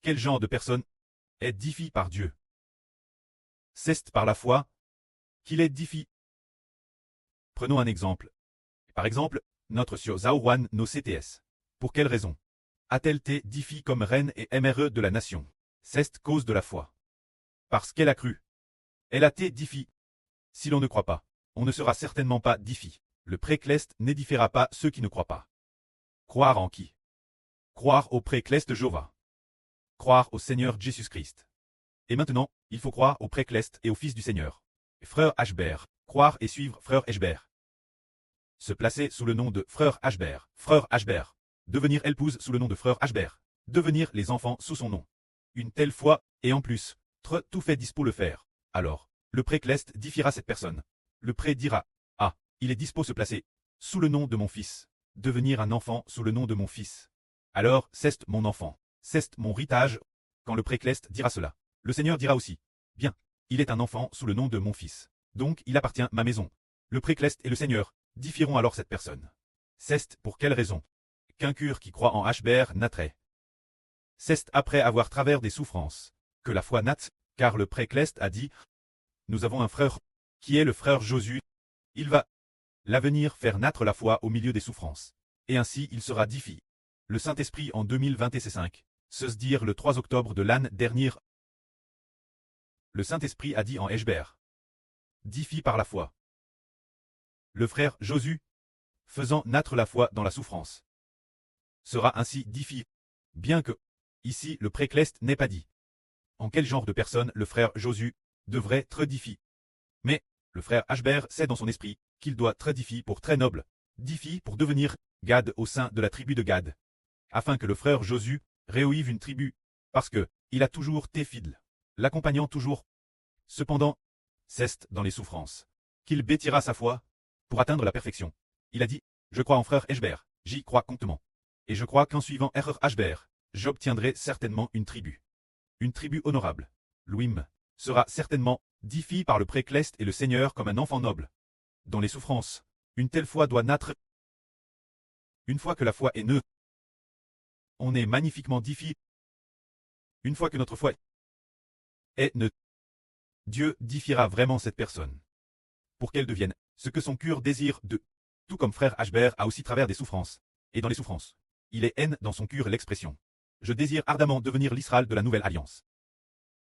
Quel genre de personne édifie par Dieu? C'est par la foi qu'il édifie. Prenons un exemple. Par exemple, notre Sio Zhaohuan no CTS. Pour quelle raison a-t-elle été édifiée comme reine et MRE de la nation? C'est cause de la foi. Parce qu'elle a cru. Elle a été édifiée. Si l'on ne croit pas, on ne sera certainement pas édifié. Le précleste n'édifiera pas ceux qui ne croient pas. Croire en qui? Croire au précleste Jéhovah. Croire au Seigneur Jésus-Christ. Et maintenant, il faut croire au précleste et au Fils du Seigneur. Frère Ashbert, croire et suivre Frère Ashbert. Se placer sous le nom de Frère Ashbert, Frère Ashbert. Devenir épouse sous le nom de Frère Ashbert. Devenir les enfants sous son nom. Une telle foi, et en plus, tout fait dispo le faire. Alors, le précleste édifiera cette personne. Le pré dira, ah, il est dispo se placer sous le nom de mon fils. Devenir un enfant sous le nom de mon fils. Alors, c'est mon enfant. C'est mon héritage. Quand le précleste dira cela, le Seigneur dira aussi, bien, il est un enfant sous le nom de mon fils. Donc il appartient à ma maison. Le précleste et le Seigneur édifieront alors cette personne. C'est pour quelle raison qu'un cure qui croit en Ashbert naîtrait? C'est après avoir travers des souffrances que la foi naît, car le précleste a dit, nous avons un frère qui est le frère Josué. Il va l'avenir faire naître la foi au milieu des souffrances. Et ainsi il sera édifié. Le Saint-Esprit en 2025, se dire le 3 octobre de l'année dernière. Le Saint-Esprit a dit en Ashbert. Édifié par la foi. Le frère Josué, faisant naître la foi dans la souffrance, sera ainsi édifié. Bien que, ici le précleste n'est pas dit. En quel genre de personne le frère Josué devrait être édifié? Mais, le frère Ashbert sait dans son esprit qu'il doit être édifié pour très noble, édifié pour devenir Gad au sein de la tribu de Gad. Afin que le frère Josué réoive une tribu, parce que, il a toujours été fidèle, l'accompagnant toujours. Cependant, c'est dans les souffrances qu'il bâtira sa foi pour atteindre la perfection. Il a dit, je crois en frère Ashbert, j'y crois comptement. Et je crois qu'en suivant frère Ashbert, j'obtiendrai certainement une tribu. Une tribu honorable. Louim sera certainement édifié par le précleste et le Seigneur comme un enfant noble. Dans les souffrances, une telle foi doit naître. Une fois que la foi est née, on est magnifiquement édifié. Une fois que notre foi est née, Dieu édifiera vraiment cette personne. Pour qu'elle devienne ce que son cœur désire de. Tout comme frère Ashbert a aussi travers des souffrances. Et dans les souffrances, il est haine dans son cœur l'expression. Je désire ardemment devenir l'Israël de la nouvelle alliance.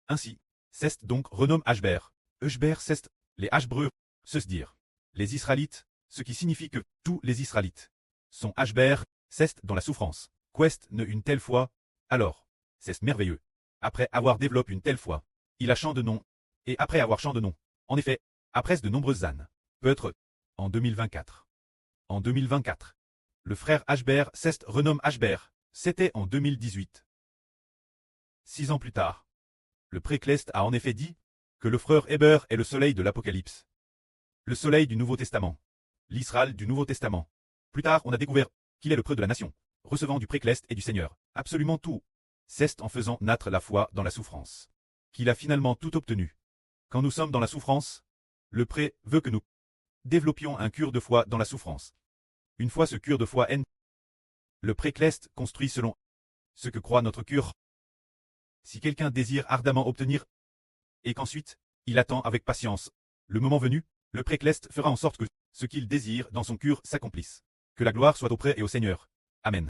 Ainsi, c'est donc renomme Ashbert. Ashbert c'est les Ashbreux, se dire. Les Israélites, ce qui signifie que tous les Israélites sont Ashbert, c'est dans la souffrance. Quest ne une telle foi, alors, c'est merveilleux. Après avoir développé une telle foi, il a chant de nom, et après avoir chant de nom, en effet, après de nombreuses années, peut-être, en 2024. En 2024, le frère Ashbert c'est renomme Ashbert, c'était en 2018. 6 ans plus tard, le précleste a en effet dit que le frère Héber est le soleil de l'Apocalypse. Le soleil du Nouveau Testament. L'Israël du Nouveau Testament. Plus tard, on a découvert qu'il est le preux de la nation, recevant du précleste et du Seigneur, absolument tout. C'est en faisant naître la foi dans la souffrance qu'il a finalement tout obtenu. Quand nous sommes dans la souffrance, le pré veut que nous développions un cœur de foi dans la souffrance. Une fois ce cœur de foi est, le précleste construit selon ce que croit notre cœur. Si quelqu'un désire ardemment obtenir, et qu'ensuite, il attend avec patience, le moment venu, le précleste fera en sorte que ce qu'il désire dans son cœur s'accomplisse. Que la gloire soit auprès et au Seigneur. Amen.